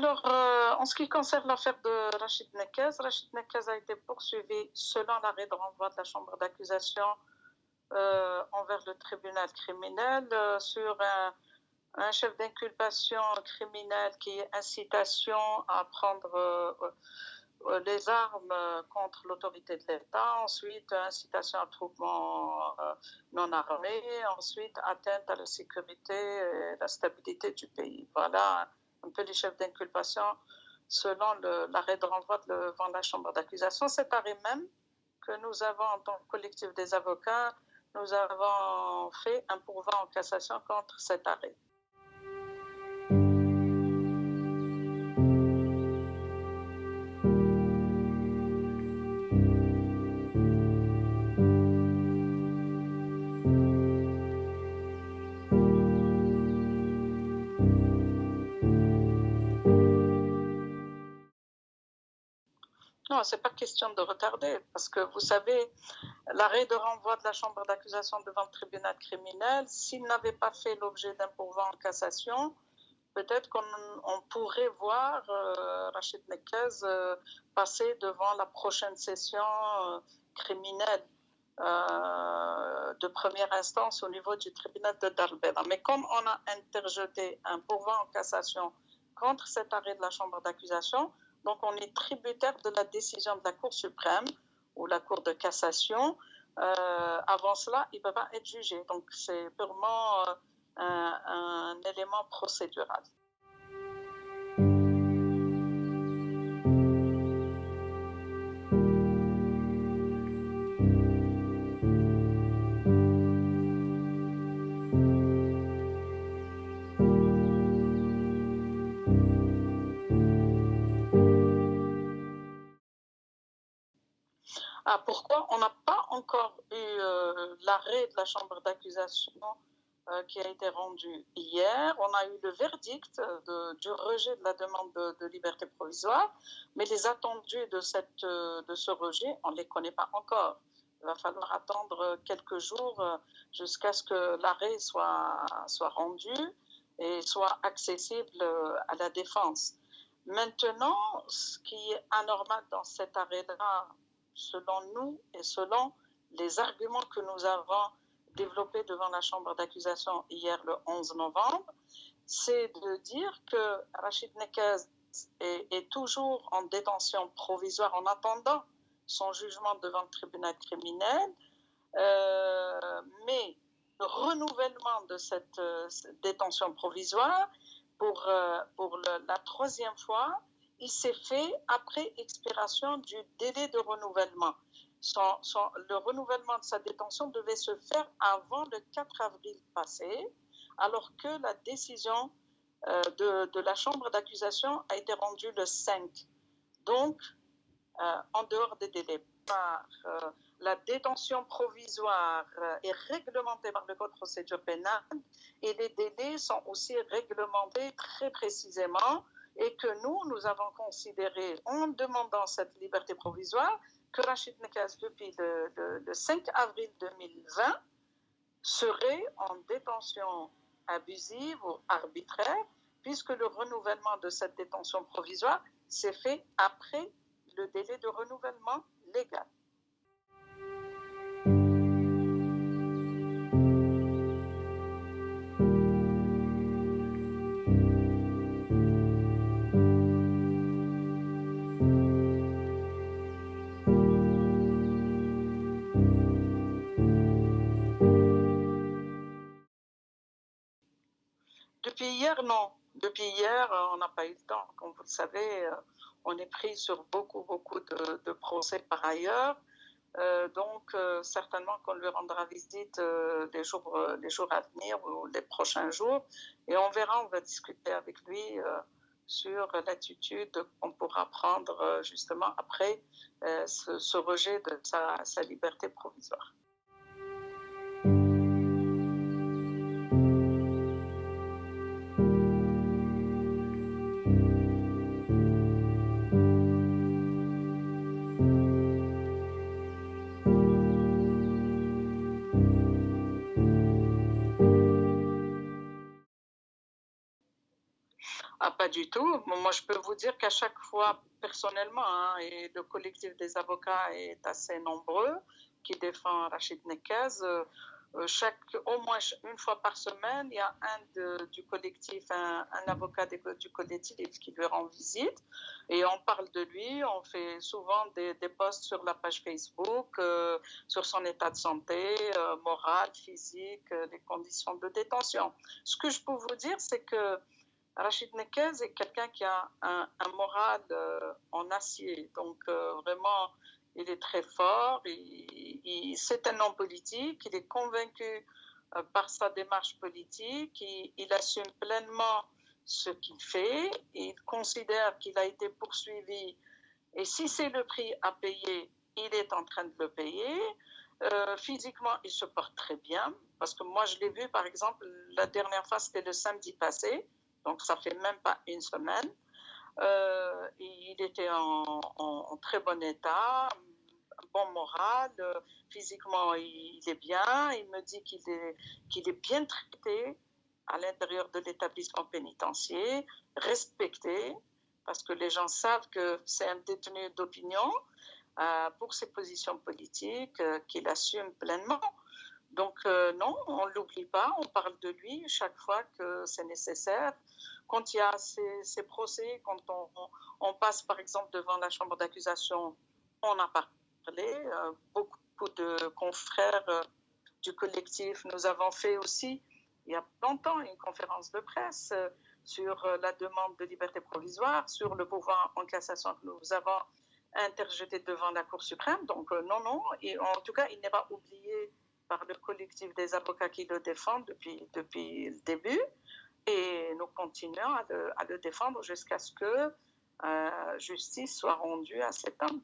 Alors, en ce qui concerne l'affaire de Rachid Nekez a été poursuivi selon l'arrêt de renvoi de la chambre d'accusation envers le tribunal criminel sur un chef d'inculpation criminelle qui est incitation à prendre les armes contre l'autorité de l'État, ensuite incitation à attroupement non armé, ensuite atteinte à la sécurité et la stabilité du pays. Voilà un peu les chefs d'inculpation selon l'arrêt de renvoi devant la chambre d'accusation. Cet arrêt même que nous avons en tant que collectif des avocats, nous avons fait un pourvoi en cassation contre cet arrêt. Non, ce n'est pas question de retarder, parce que vous savez, l'arrêt de renvoi de la chambre d'accusation devant le tribunal criminel, s'il n'avait pas fait l'objet d'un pourvoi en cassation, peut-être qu'on pourrait voir Rachid Nekez passer devant la prochaine session criminelle de première instance au niveau du tribunal de Dar el Beida. Mais comme on a interjeté un pourvoi en cassation contre cet arrêt de la chambre d'accusation, donc on est tributaire de la décision de la Cour suprême ou la Cour de cassation. Avant cela, il ne peut pas être jugé. Donc c'est purement un élément procédural. Pourquoi on n'a pas encore eu l'arrêt de la chambre d'accusation qui a été rendu hier? On a eu le verdict du rejet de la demande de liberté provisoire, mais les attendus de ce rejet, on ne les connaît pas encore. Il va falloir attendre quelques jours jusqu'à ce que l'arrêt soit rendu et soit accessible à la défense. Maintenant, ce qui est anormal dans cet arrêt-là, selon nous et selon les arguments que nous avons développés devant la chambre d'accusation hier le 11 novembre, c'est de dire que Rachid Nekez est toujours en détention provisoire en attendant son jugement devant le tribunal criminel, mais le renouvellement de cette détention provisoire pour la troisième fois, il s'est fait après expiration du délai de renouvellement. Le renouvellement de sa détention devait se faire avant le 4 avril passé, alors que la décision de la chambre d'accusation a été rendue le 5. Donc, en dehors des délais. La détention provisoire est réglementée par le Code de procédure pénale et les délais sont aussi réglementés très précisément et que nous avons considéré en demandant cette liberté provisoire que Rachid Nekez, depuis le 5 avril 2020, serait en détention abusive ou arbitraire puisque le renouvellement de cette détention provisoire s'est fait après le délai de renouvellement légal. Depuis hier, non. Depuis hier, on n'a pas eu le temps. Comme vous le savez, on est pris sur beaucoup de procès par ailleurs. Donc, certainement qu'on lui rendra visite les jours à venir ou les prochains jours. Et on va discuter avec lui sur l'attitude qu'on pourra prendre justement après ce rejet de sa liberté provisoire. pas du tout. Moi, je peux vous dire qu'à chaque fois, personnellement, hein, et le collectif des avocats est assez nombreux, qui défend Rachid Nekez, au moins une fois par semaine, il y a du collectif, un avocat du collectif qui lui rend visite et on parle de lui, on fait souvent des posts sur la page Facebook, sur son état de santé, moral, physique, les conditions de détention. Ce que je peux vous dire, c'est que Rachid Nekez est quelqu'un qui a un moral en acier, donc vraiment il est très fort, c'est un homme politique, il est convaincu par sa démarche politique, il assume pleinement ce qu'il fait, il considère qu'il a été poursuivi et si c'est le prix à payer, il est en train de le payer. Physiquement, il se porte très bien, parce que moi je l'ai vu par exemple, la dernière fois c'était le samedi passé, donc ça fait même pas une semaine. Il était en très bon état, bon moral, physiquement il est bien, il me dit qu'il est bien traité à l'intérieur de l'établissement pénitentiaire, respecté, parce que les gens savent que c'est un détenu d'opinion pour ses positions politiques qu'il assume pleinement. Donc non, on ne l'oublie pas, on parle de lui chaque fois que c'est nécessaire. Quand il y a ces procès, quand on passe par exemple devant la chambre d'accusation, on a parlé, beaucoup de confrères du collectif, nous avons fait aussi, il y a longtemps, une conférence de presse sur la demande de liberté provisoire, sur le pouvoir en cassation que nous avons interjeté devant la Cour suprême. Donc non, et en tout cas, il n'est pas oublié par le collectif des avocats qui le défendent depuis le début. Et nous continuons à le défendre jusqu'à ce que justice soit rendue à cet homme.